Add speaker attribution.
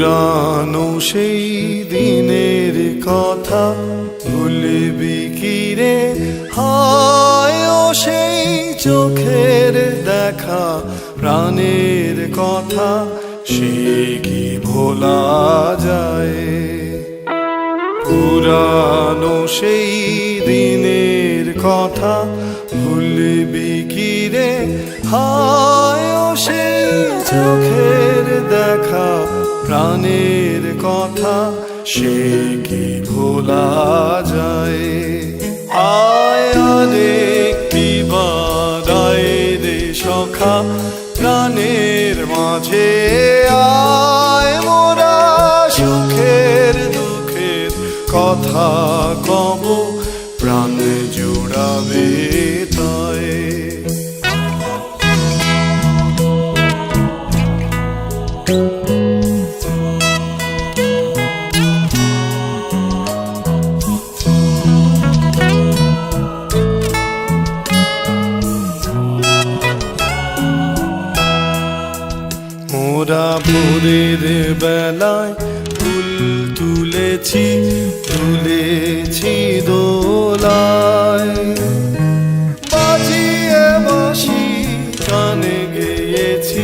Speaker 1: পুরানো সেই দিনের কথা ভুলবি কি রে? হায় ও সেই চোখের দেখা, প্রাণের কথা সে কি ভোলা যায়? পুরানো সেই দিনের কথা ভুলবি কি রে? হায় ও সেই চোখের দেখা, প্রাণের কথা সে কি ভোলা যায়? আয় আরেকটি বার আয় রে সখা, প্রাণের মাঝে আয় মোরা সুখের দুঃখের কথা কব, প্রাণ জুড়াবে তাই। মোরা ভোরের বেলায় ফুল তুলেছি, তুলেছি দোলায়, বাজিয়ে বাঁশি গানে গেয়েছি